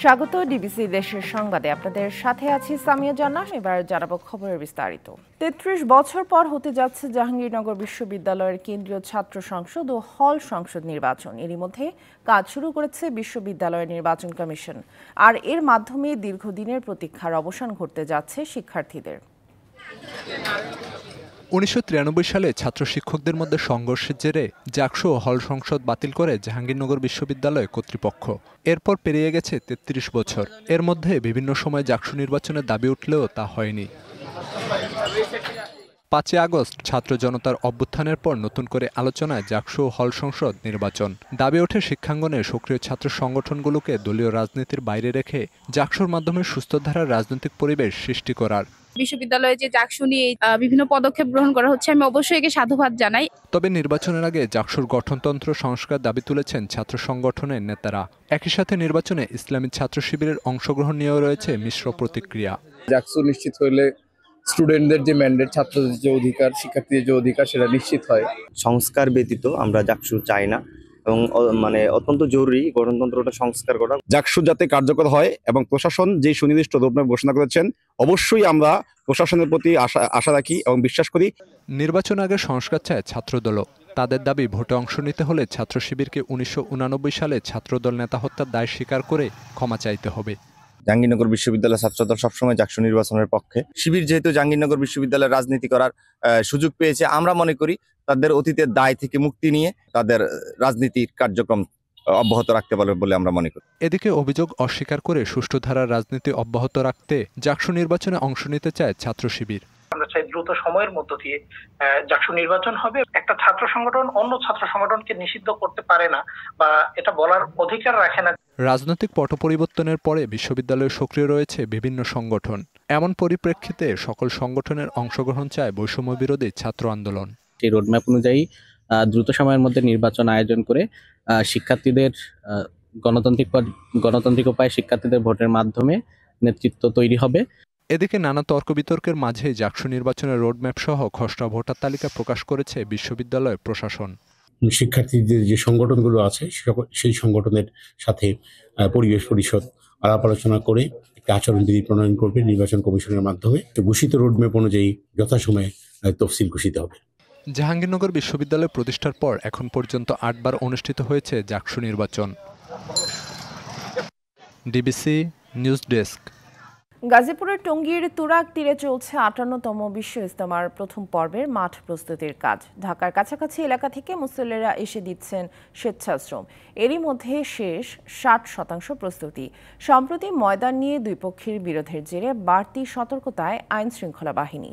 স্বাগত ডিবিসি দেশের সংবাদে আপনাদের সাথে আছি সামিয়া জান্নাত। এবার জানাবো খবরের বিস্তারিত। ৩৩ বছর পর হতে যাচ্ছে জাহাঙ্গীরনগর বিশ্ববিদ্যালয়ের কেন্দ্রীয় ছাত্র সংসদ ও হল সংসদ নির্বাচন। এরই মধ্যে কাজ শুরু করেছে বিশ্ববিদ্যালয়ের নির্বাচন কমিশন, আর এর মাধ্যমে দীর্ঘদিনের প্রতীক্ষার অবসান ঘটতে যাচ্ছে শিক্ষার্থীদের। ১৯৯৩ সালে ছাত্র শিক্ষকদের মধ্যে সংঘর্ষের জেরে জাকসু ও হল সংসদ বাতিল করে জাহাঙ্গীরনগর বিশ্ববিদ্যালয় কর্তৃপক্ষ। এরপর পেরিয়ে গেছে ৩৩ বছর। এর মধ্যে বিভিন্ন সময় জাকসু নির্বাচনের দাবি উঠলেও তা হয়নি। ৫ই আগস্ট ছাত্র জনতার অভ্যুত্থানের পর নতুন করে আলোচনায় জাকসু ও হল সংসদ নির্বাচন। দাবি ওঠে শিক্ষাঙ্গনে সক্রিয় ছাত্র সংগঠনগুলোকে দলীয় রাজনীতির বাইরে রেখে জাকসুর মাধ্যমে সুস্থ ধারার রাজনৈতিক পরিবেশ সৃষ্টি করার। বিশ্ববিদ্যালয়ে যে জাকসু নিয়ে বিভিন্ন পদক্ষেপ গ্রহণ করা হচ্ছে, আমি অবশ্যই একে সাধুবাদ জানাই। তবে নির্বাচনের আগে জাকসুর গঠনতন্ত্র সংস্কার দাবি তুলেছেন ছাত্র সংগঠনের নেতারা। একই সাথে নির্বাচনে ইসলামী ছাত্র শিবিরের অংশগ্রহণ নিয়েও রয়েছে মিশ্র প্রতিক্রিয়া। জাকসু নিশ্চিত হলে স্টুডেন্টদের যে ম্যান্ডেট, ছাত্রদের যে অধিকার, শিক্ষার্থীদের যে অধিকার, সেটা নিশ্চিত হয়। সংস্কার ব্যতীত আমরা জাকসু চাই না এবং অত্যন্ত জরুরি গণতন্ত্রটা সংস্কার করা। জাকসু যাতে কার্যকর হয় এবং প্রশাসন যে সুনির্দিষ্ট রোডম্যাপ ঘোষণা করেছেন, অবশ্যই আমরা প্রশাসনের প্রতি আশা রাখি এবং বিশ্বাস করি। নির্বাচন আগে সংস্কার চায় ছাত্রদলও। তাদের দাবি, ভোটে অংশ নিতে হলে ছাত্র শিবিরকে ১৯৮৯ সালে ছাত্রদল নেতা হত্যার দায় স্বীকার করে ক্ষমা চাইতে হবে। জাহাঙ্গীরনগর বিশ্ববিদ্যালয় ছাত্রদল সবসময় জাকসু নির্বাচনের পক্ষে। শিবির যেহেতু জাহাঙ্গীরনগর বিশ্ববিদ্যালয়ের রাজনীতি করার সুযোগ পেয়েছে, আমরা মনে করি তাদের অতীতের দায় থেকে মুক্তি নিয়ে তাদের রাজনীতির কার্যক্রম অব্যাহত রাখতে পারবে বলে আমরা মনে করি। এদিকে অভিযোগ অস্বীকার করে সুষ্ঠু ধারার রাজনীতি অব্যাহত রাখতে জাকসু নির্বাচনে অংশ নিতে চায় ছাত্র শিবির। আমরা চাই দ্রুত সময়ের মধ্য দিয়ে জাকসু নির্বাচন হবে। একটা ছাত্র সংগঠন অন্য ছাত্র সংগঠনকে নিষিদ্ধ করতে পারে না বা এটা বলার অধিকার রাখে না। রাজনৈতিক পট পরিবর্তনের পরে বিশ্ববিদ্যালয়ে সক্রিয় রয়েছে বিভিন্ন সংগঠন। এমন পরিপ্রেক্ষিতে সকল সংগঠনের অংশগ্রহণ চায় বৈষম্য বিরোধী ছাত্র আন্দোলন। সেই রোডম্যাপ অনুযায়ী দ্রুত সময়ের মধ্যে নির্বাচন আয়োজন করে শিক্ষার্থীদের গণতান্ত্রিক উপায়ে শিক্ষার্থীদের ভোটের মাধ্যমে নেতৃত্ব তৈরি হবে। এদিকে নানা তর্ক বিতর্কের মাঝে জাকসু নির্বাচনের রোডম্যাপ সহ খসড়া ভোটার তালিকা প্রকাশ করেছে বিশ্ববিদ্যালয় প্রশাসন। শিক্ষার্থীদের যে সংগঠনগুলো আছে সেই সংগঠনের সাথে পরিবেশ পরিষদ আলাপ আলোচনা করে একটা আচরণবিধি প্রণয়ন করবে নির্বাচন কমিশনের মাধ্যমে। ঘোষিত রোডম্যাপ অনুযায়ী যথাসময়ে তফসিল ঘোষিত হবে। জাহাঙ্গীরনগর বিশ্ববিদ্যালয় প্রতিষ্ঠার পর এখন পর্যন্ত ৮ বার অনুষ্ঠিত হয়েছে জাকসু নির্বাচন। DBC news desk. গাজীপুরের টঙ্গীর তুরাগ তীরে চলছে ৫৮তম বিশ্ব ইজতেমার প্রথম পর্বের মাঠ প্রস্তুতির কাজ। ঢাকার কাছাকাছি এলাকা থেকে মুসল্লিরা এসে দিচ্ছেন স্বেচ্ছাশ্রম। এরই মধ্যে শেষ ৬০% প্রস্তুতি। সম্প্রতি ময়দান নিয়ে দুই পক্ষের বিরোধের জেরে বাড়তি সতর্কতায় আইন শৃঙ্খলা বাহিনী।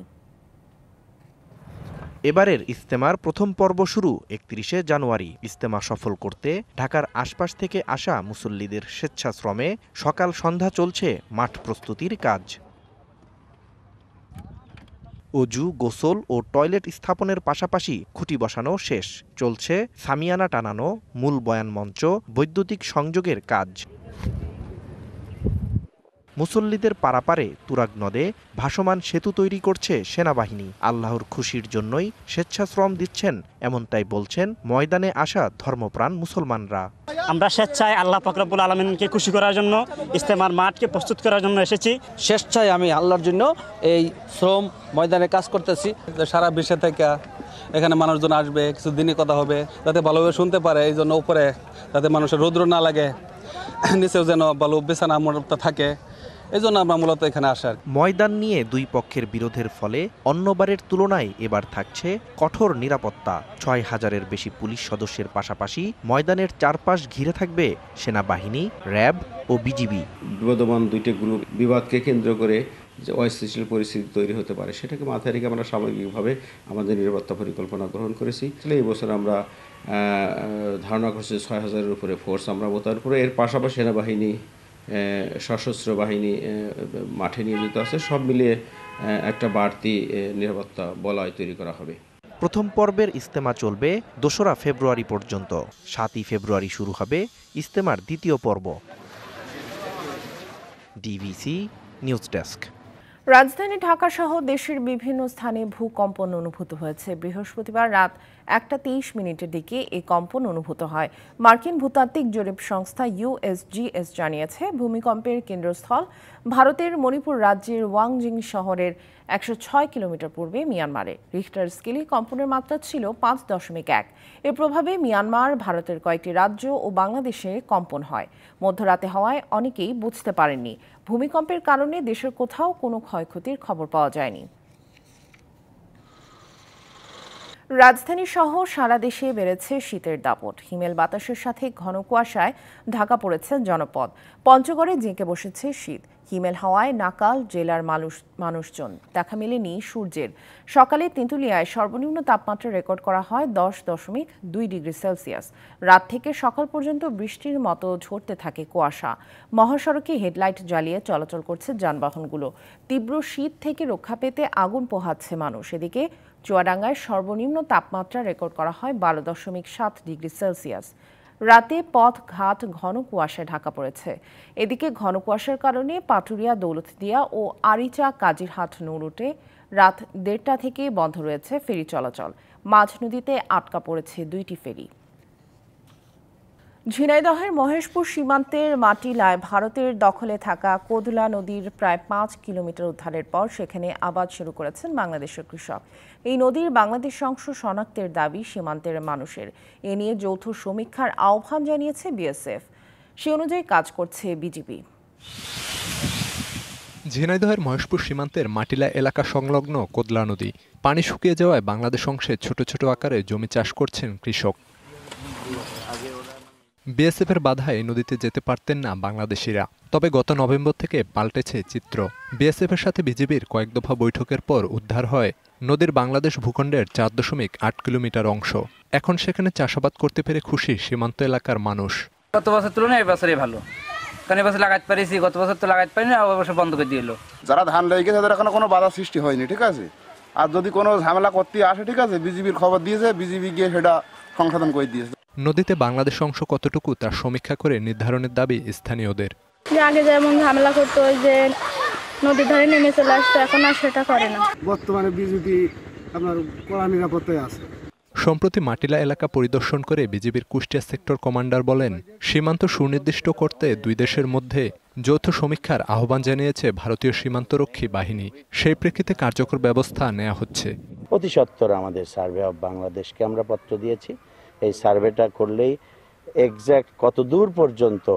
এবারের ইজতেমার প্রথম পর্ব শুরু ৩১শে জানুয়ারি। ইজতেমা সফল করতে ঢাকার আশপাশ থেকে আসা মুসল্লিদের স্বেচ্ছাশ্রমে সকাল সন্ধ্যা চলছে মাঠ প্রস্তুতির কাজ। অজু, গোসল ও টয়লেট স্থাপনের পাশাপাশি খুঁটি বসানো শেষ। চলছে সামিয়ানা টানানো, মূল বয়ান মঞ্চ, বৈদ্যুতিক সংযোগের কাজ। মুসল্লিদের পারাপারে তুরাগ নদে ভাসমান সেতু তৈরি করছে সেনাবাহিনী। আল্লাহর খুশির জন্যই স্বেচ্ছাশ্রম দিচ্ছেন, এমনটাই বলছেন ময়দানে আসা ধর্মপ্রাণ মুসলমানরা। আমরা স্বেচ্ছায় আল্লাহ পাক রব্বুল আলামিনকে খুশি করার জন্য ইজতেমার মাঠকে প্রস্তুত করার জন্য এসেছি। স্বেচ্ছায় আমি আল্লাহর জন্য এই শ্রম ময়দানে কাজ করতেছি। সারা বিশ্ব থেকে এখানে মানুষজন আসবে, কিছু দিনই কথা হবে, যাতে ভালোভাবে শুনতে পারে। এই জন্য উপরে যাতে মানুষের রৌদ্র না লাগে, নিচেও যেন ভালো বিছানা থাকে, এই জন্য আমরা মূলত এখানে আসার। ময়দান নিয়ে দুই পক্ষের বিরোধের ফলে অন্যবারের তুলনায় এবার থাকছে কঠোর নিরাপত্তা। ৬,০০০-এর বেশি পুলিশ সদস্যের পাশাপাশি ময়দানের চারপাশ ঘিরে থাকবে সেনাবাহিনী, র্যাব ও বিজিবি। বিবদমান দুইটি গ্রুপ বিবাদকে কেন্দ্র করে যে অস্থিতিশীল পরিস্থিতি তৈরি হতে পারে, সেটাকে মাথায় রেখে আমরা সামগ্রিকভাবে আমাদের নিরাপত্তা পরিকল্পনা গ্রহণ করেছি। এই বছর আমরা ধারণা করছি ৬,০০০-এর উপরে ফোর্স আমরা মোতায়েন করে। এর পাশাপাশি সেনাবাহিনী, সশস্ত্র বাহিনী মাঠে নিয়োজিত আছে। সব মিলিয়ে একটা বাড়তি নিরাপত্তা বলয় তৈরি করা হবে। প্রথম পর্বের ইজতেমা চলবে ২রা ফেব্রুয়ারি পর্যন্ত। ৭ই ফেব্রুয়ারি শুরু হবে ইজতেমার দ্বিতীয় পর্ব। DBC news desk. রাজধানী ঢাকা সহ দেশের বিভিন্ন স্থানে ভূকম্পন অনুভূত হয়েছে। বৃহস্পতিবার রাত 1:23 দিকে এই কম্পন অনুভূত হয়। মার্কিন ভূতাত্ত্বিক জরিপ সংস্থা USGS জানিয়েছে ভূমিকম্পের কেন্দ্রস্থল ভারতের মণিপুর রাজ্যের ওয়াংজিং শহরের 106 কিলোমিটার পূর্বে মিয়ানমারে। রিখটার স্কেলে কম্পনের মাত্রা ছিল 5.1। এর প্রভাবে মিয়ানমার, ভারতের কয়েকটি রাজ্য ও বাংলাদেশে কম্পন হয়। মধ্যরাতে হওয়ায় অনেকেই বুঝতে পারেননি। ভূমিকম্পের কারণে দেশের কোথাও কোনো ক্ষয়ক্ষতির খবর পাওয়া যায়নি। রাজধানী সহ সারা দেশে বেড়েছে শীতের দাপট। হিমেল বাতাসের সাথে ঘন কুয়াশায় ঢাকা পড়েছে জনপদ। পঞ্চগড়ে জেঁকে বসেছে শীত। হিমেল হাওয়ায় নাকাল জেলার মানুষজন। দেখা মেলেনি সূর্যের। সকালে তেঁতুলিয়ায় সর্বনিম্ন তাপমাত্রা রেকর্ড করা হয় 10.2 ডিগ্রি সেলসিয়াস। রাত থেকে সকাল পর্যন্ত বৃষ্টির মতো ঝরতে থাকে কুয়াশা। মহাসড়কে হেডলাইট জ্বালিয়ে চলাচল করছে যানবাহনগুলো। তীব্র শীত থেকে রক্ষা পেতে আগুন পোহাচ্ছে মানুষ। এদিকে চুয়াডাঙ্গায় সর্বনিম্ন তাপমাত্রা রেকর্ড করা হয় 12.7 ডিগ্রি সেলসিয়াস। রাতে পথ ঘাট ঘন কুয়াশায় ঢাকা পড়েছে। এদিকে ঘন কুয়াশার কারণে পাটুরিয়া, দৌলতদিয়া ও আরিচা কাজিরহাট নৌ রুটে রাত 1:30 থেকে বন্ধ রয়েছে ফেরি চলাচল। মাঝ নদীতে আটকা পড়েছে 2টি ফেরি। ঝিনাইদহের মহেশপুর সীমান্তের মাটিলায় ভারতের দখলে থাকা কোদলা নদীর প্রায় 5 কিলোমিটার উদ্ধারের পর সেখানে আবাদ শুরু করেছেন বাংলাদেশের কৃষক। এই নদীর বাংলাদেশ অংশ শনাক্তের দাবি সীমান্তের মানুষের। এ নিয়ে যৌথ সমীক্ষার আহ্বান জানিয়েছে বিএসএফ। সে অনুযায়ী কাজ করছে বিজিবি। ঝিনাইদহের মহেশপুর সীমান্তের মাটিলা এলাকা সংলগ্ন কোদলা নদী পানি শুকিয়ে যাওয়ায় বাংলাদেশ অংশে ছোট ছোট আকারে জমি চাষ করছেন কৃষক। বিএসএফের বাধায় এই নদীতে যেতে পারতেন না বাংলাদেশিরা। তবে গত নভেম্বর থেকে পাল্টেছে চিত্র। বিএসএফের সাথে বিজিবির কয়েক দফা বৈঠকের পর উদ্ধার হয় নদীর বাংলাদেশ ভূখণ্ডের 4.8 কিলোমিটার অংশ। এখন সেখানে চাষাবাদ করতে পেরে খুশি সীমান্ত এলাকার মানুষ। গত বছর তুলনায় এই বছরই ভালো, কারণ এবছর লাগাতে পারিছি, গত বছর তো লাগাতে পারিনি, আর বছর বন্ধ করে দিল। যারা ধান লেগে তাদের এখনো কোনো বাধা সৃষ্টি হয়নি, ঠিক আছে। আর যদি কোনো ঝামেলা করতে আসে, ঠিক আছে, বিজিবির খবর দিয়েছে, বিজিবি গিয়ে সেটা সংশোধন করে দিয়েছে। নদীতে বাংলাদেশ অংশ কতটুকু তার সমীক্ষা করে নির্ধারণের দাবি স্থানীয়দের। আগে যেমন ঝামেলা করতো, ওই যে নদীর ধারে নেমে চলে আসতো, এখন আর সেটা করে না। বর্তমানে বিজিবি আপনার কড়া নিরাপত্তায় আছে। সম্প্রতি মাটিলা এলাকা পরিদর্শন করে বিজিবির কুষ্টিয়া সেক্টর কমান্ডার বলেন, সীমান্ত সুনির্দিষ্ট করতে দুই দেশের মধ্যে যৌথ সমীক্ষার আহ্বান জানিয়েছে ভারতীয় সীমান্তরক্ষী বাহিনী। সেই প্রেক্ষিতে কার্যকর ব্যবস্থা নেওয়া হচ্ছে। অতি সত্বর আমাদের সার্ভে অফ বাংলাদেশকে আমরা পত্র দিয়েছি। এই সার্ভেটা করলেই এক্স্যাক্ট কত দূর পর্যন্ত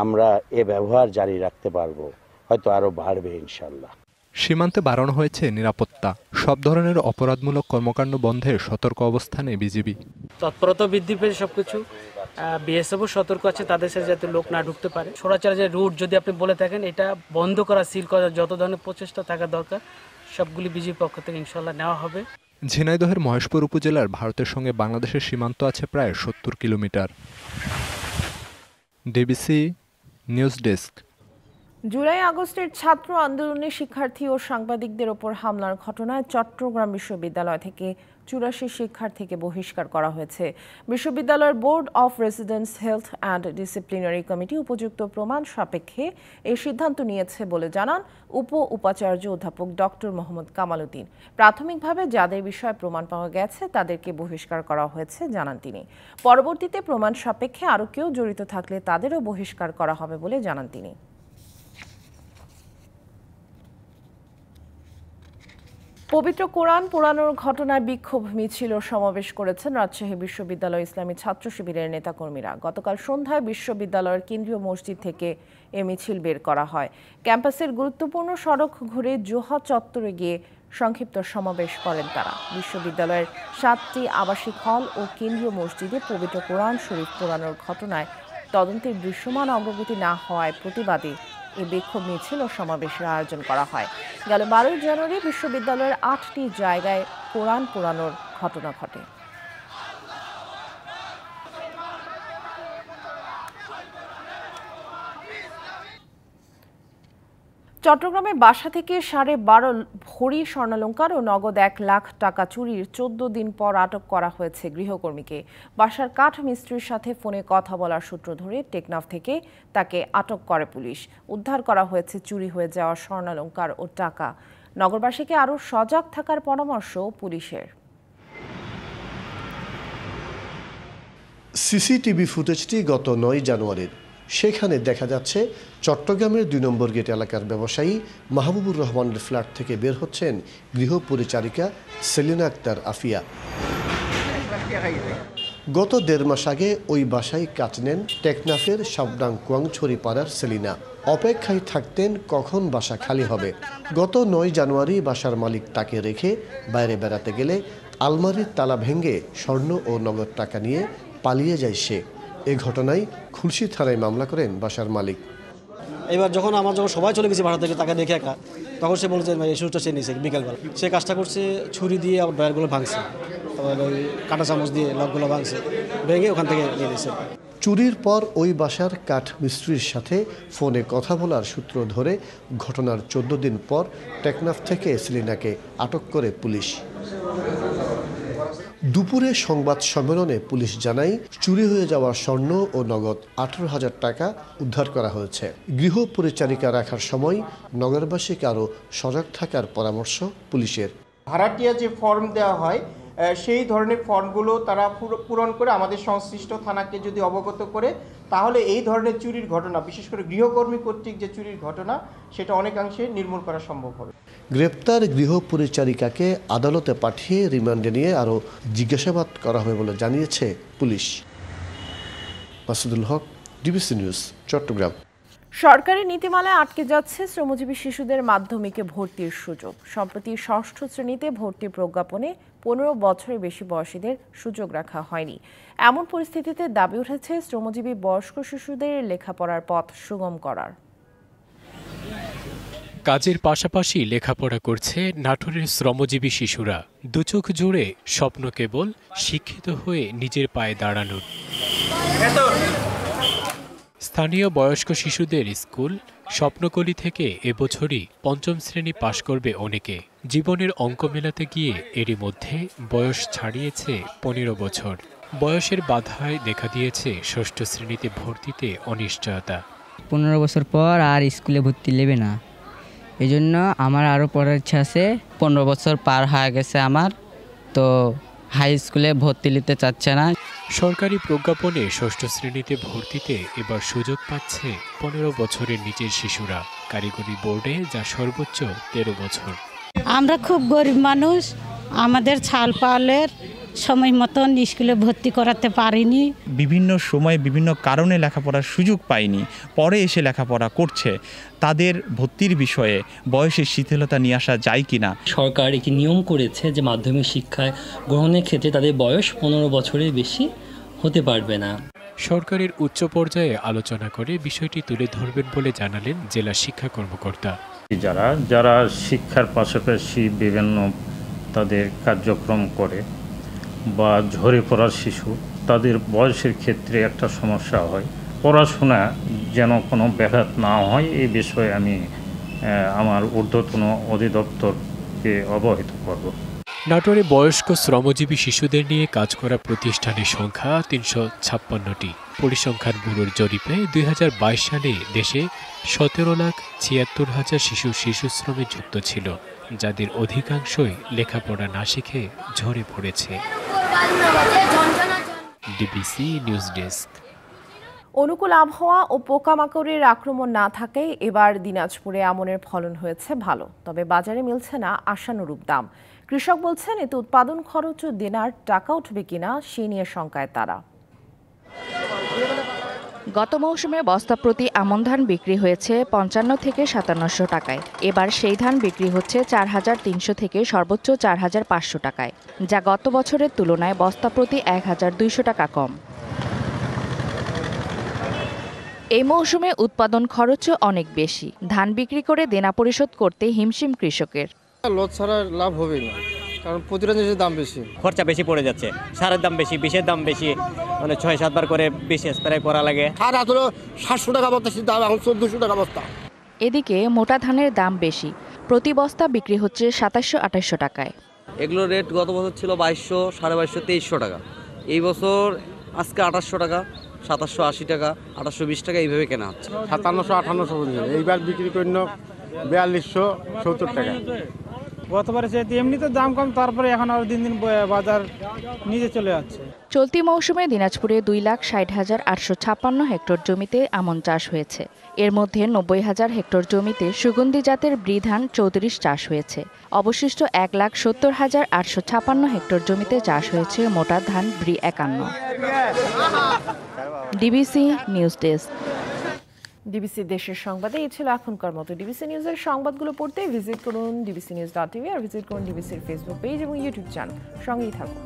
আমরা এ ব্যবহার জারি রাখতে পারবো, হয়তো আরো বাড়বে ইনশাল্লাহ। সীমান্তে বাড়ানো হয়েছে নিরাপত্তা। সব ধরনের অপরাধমূলক কর্মকাণ্ড বন্ধে সতর্ক অবস্থানে বিজিবি। তৎপরতা বৃদ্ধি পেয়েছে সবকিছু। বিএসএফও সতর্ক আছে তাদের সাথে যাতে লোক না ঢুকতে পারে। সরাসরি যে রুট যদি আপনি বলে থাকেন, এটা বন্ধ করা, সিল করা, যত ধরনের প্রচেষ্টা থাকা দরকার সবগুলি বিজিবির পক্ষ থেকে ইনশাল্লাহ নেওয়া হবে। ঝিনাইদহের মহেশপুর উপজেলার ভারতের সঙ্গে বাংলাদেশের সীমান্ত আছে প্রায় 70 kilometre. DBC news desk. July আগস্টের ছাত্র আন্দোলনে শিক্ষার্থী ও সাংবাদিকদের ওপর হামলার ঘটনায় চট্টগ্রাম বিশ্ববিদ্যালয় থেকে 84 শিক্ষার্থীকে বহিষ্কার করা হয়েছে। বিশ্ববিদ্যালয়ের board of residence health and disciplinary committee উপযুক্ত প্রমাণ সাপেক্ষে এই সিদ্ধান্ত নিয়েছে বলে জানান উপাচার্য অধ্যাপক ডক্টর মোহাম্মদ কামাল উদ্দিন। প্রাথমিকভাবে যাদের বিষয়ে প্রমাণ পাওয়া গেছে তাদেরকে বহিষ্কার করা হয়েছে জানান তিনি। পরবর্তীতে প্রমাণ সাপেক্ষে আরও কেউ জড়িত থাকলে তাদেরও বহিষ্কার করা হবে বলে জানান তিনি। পবিত্র কোরআন পোড়ানোর ঘটনায় বিক্ষোভ মিছিল সমাবেশ করেছেন রাজশাহী বিশ্ববিদ্যালয় ইসলামী ছাত্র শিবিরের নেতাকর্মীরা। গতকাল সন্ধ্যায় বিশ্ববিদ্যালয়ের কেন্দ্রীয় মসজিদ থেকে এ মিছিল বের করা হয়। ক্যাম্পাসের গুরুত্বপূর্ণ সড়ক ঘুরে জোহা চত্বরে গিয়ে সংক্ষিপ্ত সমাবেশ করেন তারা। বিশ্ববিদ্যালয়ের 7টি আবাসিক হল ও কেন্দ্রীয় মসজিদে পবিত্র কোরআন শরীফ পোড়ানোর ঘটনায় তদন্তের দৃশ্যমান অগ্রগতি না হওয়ায় প্রতিবাদে এই বিক্ষোভ মিছিল ও সমাবেশের আয়োজন করা হয়। গেল 12 জানুয়ারি বিশ্ববিদ্যালয়ের 8টি জায়গায় কোরআন পোড়ানোর ঘটনা ঘটে। চট্টগ্রামে বাসা থেকে 12.5 ভরি স্বর্ণালংকার ও নগদ 1 লাখ টাকা চুরির 14 দিন পর আটক করা হয়েছে গৃহকর্মীকে। বাসার কাঠ মিস্ত্রির সাথে ফোনে কথা বলার সূত্র ধরে টেকনাফ থেকে তাকে আটক করে পুলিশ। উদ্ধার করা হয়েছে চুরি হয়ে যাওয়া স্বর্ণালংকার ও টাকা। নগরবাসীকে আরও সজাগ থাকার পরামর্শ পুলিশের। সিসিটিভি ফুটেজটি গত 9 জানুয়ারির। সেখানে দেখা যাচ্ছে চট্টগ্রামের 2 নম্বর গেট এলাকার ব্যবসায়ী মাহবুবুর রহমানের ফ্ল্যাট থেকে বের হচ্ছেন গৃহ পরিচারিকা সেলিনা আক্তার আফিয়া। গত 1.5 মাস আগে ওই বাসায় কাজ নেন টেকনাফের সাবডাং কুয়াংছড়ি পাড়ার সেলিনা। অপেক্ষায় থাকতেন কখন বাসা খালি হবে। গত 9 জানুয়ারি বাসার মালিক তাকে রেখে বাইরে বেড়াতে গেলে আলমারির তালা ভেঙে স্বর্ণ ও নগদ টাকা নিয়ে পালিয়ে যায় সে। এ ঘটনায় খুলশী থানায় মামলা করেন বাসার মালিক। এবার যখন সবাই চলে গেছে ভাড়া থেকে, তাকে দেখে একা, তখন সে বলছে এই সুযোগটা সে নিয়েছে বিকালবেলা। সে কাজটা করছে ছুরি দিয়ে, আবার ডয়ারগুলো ভাঙছে, আবার ওই কাঁটা চামচ দিয়ে লকগুলো ভাঙছে, ভেঙে ওখান থেকে নিয়ে নিয়েছে। চুরির পর ওই বাসার কাঠ মিস্ত্রির সাথে ফোনে কথা বলার সূত্র ধরে ঘটনার 14 দিন পর টেকনাফ থেকে সেলিনাকে আটক করে পুলিশ। দুপুরে সংবাদ সম্মেলনে পুলিশ জানায় চুরি হয়ে যাওয়া স্বর্ণ ও নগদ 18,000 টাকা উদ্ধার করা হয়েছে। গৃহ পরিচারিকা রাখার সময় নগরবাসীকে আরও সজাগ থাকার পরামর্শ পুলিশের। ভাড়াটিয়া যে ফর্ম দেওয়া হয় সেই ধরনের ফর্মগুলো তারা পূরণ করে আমাদের সংশ্লিষ্ট থানাকে যদি অবগত করে, তাহলে এই ধরনের চুরির ঘটনা, বিশেষ করে গৃহকর্মী কর্তৃক যে চুরির ঘটনা, সেটা অনেকাংশে নির্মূল করা সম্ভব হবে। গ্রেপ্তার গৃহ পরিচারিকাকে আদালতে পাঠিয়ে রিমান্ডে নিয়ে আরও জিজ্ঞাসাবাদ করা হবে বলে জানিয়েছে পুলিশ। মাসুদুল হক, ডিবিসি নিউজ, চট্টগ্রাম। সরকারি নীতিমালায় আটকে যাচ্ছে শ্রমজীবী শিশুদের মাধ্যমিকে ভর্তির সুযোগ। সম্প্রতি 6ষ্ঠ শ্রেণীতে ভর্তির প্রজ্ঞাপনে 15 বছরের বেশি বয়সীদের সুযোগ রাখা হয়নি। এমন পরিস্থিতিতে দাবি উঠেছে শ্রমজীবী বয়স্ক শিশুদের লেখাপড়ার পথ সুগম করার। কাজের পাশাপাশি লেখাপড়া করছে নাটোরের শ্রমজীবী শিশুরা। দুচোখ জুড়ে স্বপ্ন কেবল শিক্ষিত হয়ে নিজের পায়ে দাঁড়ানোর। স্থানীয় বয়স্ক শিশুদের স্কুল স্বপ্নকলি থেকে এবছরই 5ম শ্রেণী পাশ করবে অনেকে। জীবনের অঙ্ক মেলাতে গিয়ে এরই মধ্যে বয়স ছাড়িয়েছে 15 বছর। বয়সের বাধায় দেখা দিয়েছে 6ষ্ঠ শ্রেণীতে ভর্তিতে অনিশ্চয়তা। 15 বছর পর আর স্কুলে ভর্তি নেবে না, এই জন্য আমার আরও পড়ার ইচ্ছা আছে। 15 বছর পার হয়ে গেছে আমার, তো হাই স্কুলে ভর্তি নিতে চাচ্ছে না। সরকারি প্রজ্ঞাপনে 6ষ্ঠ শ্রেণীতে ভর্তিতে এবার সুযোগ পাচ্ছে 15 বছরের নিচের শিশুরা। কারিগরি বোর্ডে যা সর্বোচ্চ 13 বছর। আমরা খুব গরিব মানুষ, আমাদের ছাল পালের সময় মতন স্কুলে ভর্তি করাতে পারিনি। বিভিন্ন সময় বিভিন্ন কারণে লেখাপড়ার সুযোগ পায়নি, পরে এসে লেখাপড়া করছে। তাদের ভর্তির বিষয়ে বয়সের শিথিলতা নিয়ে আসা যায় কিনা। সরকার একটি নিয়ম করেছে যে মাধ্যমিক শিক্ষায় গ্রহণের ক্ষেত্রে তাদের বয়স 15 বছরের বেশি হতে পারবে না। সরকারের উচ্চ পর্যায়ে আলোচনা করে বিষয়টি তুলে ধরবেন বলে জানালেন জেলা শিক্ষা কর্মকর্তা। যারা শিক্ষার পাশাপাশি বিভিন্ন তাদের কার্যক্রম করে বা ঝরে পড়ার শিশু, তাদের বয়সের ক্ষেত্রে একটা সমস্যা হয়। পড়াশোনা যেন কোনো ব্যাঘাত না হয় এই বিষয়ে আমি আমার ঊর্ধ্বতন অধিদপ্তরকে অবহিত করব। নাটোরে বয়স্ক শ্রমজীবী শিশুদের নিয়ে কাজ করা প্রতিষ্ঠানের সংখ্যা 356টি। পরিসংখ্যান ব্যুরোর জরিপে 2022 সালে দেশে 17,76,000 শিশু শ্রমে যুক্ত ছিল, যাদের অধিকাংশই লেখাপড়া না শিখে ঝরে পড়েছে। DBC news desk. অনুকূল আবহাওয়া ও পোকামাকড়ের আক্রমণ না থাকায় এবার দিনাজপুরে আমনের ফলন হয়েছে ভালো, তবে বাজারে মিলছে না আশানুরূপ দাম। কৃষক বলছেন এতে উৎপাদন খরচ ও দেনার টাকা উঠবে কিনা সে নিয়ে শঙ্কায় তারা। গত মৌসুমে বস্তা প্রতি আমন ধান বিক্রি হয়েছে 55 থেকে 5700 টাকায়। এবার সেই ধান বিক্রি হচ্ছে 4300 থেকে সর্বোচ্চ 4500 টাকায়, যা গত বছরের তুলনায় বস্তা প্রতি 1200 টাকা কম। এই মৌসুমে উৎপাদন খরচও অনেক বেশি। ধান বিক্রি করে দেনা পরিশোধ করতে হিমশিম কৃষকের। লস ছাড়া লাভ হবে না, কারণ প্রতিটা জিনিসের দাম বেশি, খরচা বেশি পড়ে যাচ্ছে। সারের দাম বেশি, বিষের দাম বেশি, মানে 6-7 বার করে বিষ স্প্রে করা লাগে। সার আসলে 700 টাকা বস্তা, দাম এখন 1400 টাকা বস্তা। এদিকে মোটা ধানের দাম বেশি, প্রতি বস্তা বিক্রি হচ্ছে 2700-2800 টাকায়। এগুলো রেট গত বছর ছিল 2200, 2250, 2300 টাকা। এই বছর আজকে 2800 টাকা, 2780 টাকা, 2820 টাকা এইভাবে কেনা হচ্ছে। 5700-5800 এইবার বিক্রি করল 4270 টাকা। গতবারে যেহেতু এমনিতে দাম কম, তারপরে এখন আরো দিন দিন বাজার নিজে চলে যাচ্ছে। চলতি মৌসুমে দিনাজপুরে 2,60,856 হেক্টর জমিতে আমন চাষ হয়েছে। এর মধ্যে 90,000 হেক্টর জমিতে সুগন্ধি জাতের ব্রি ধান 34 চাষ হয়েছে। অবশিষ্ট 1,70,856 হেক্টর জমিতে চাষ হয়েছে মোটা ধান ব্রি 51। DBC news desk. ডিবিসি দেশের সংবাদে এই ছিল এখনকার মতো। ডিবিসি নিউজের সংবাদগুলো পড়তে ভিজিট করুন dbcnews.tv আর ভিজিট করুন ডিবিসির ফেসবুক পেজ এবং ইউটিউব চ্যানেল। সঙ্গেই থাকুন।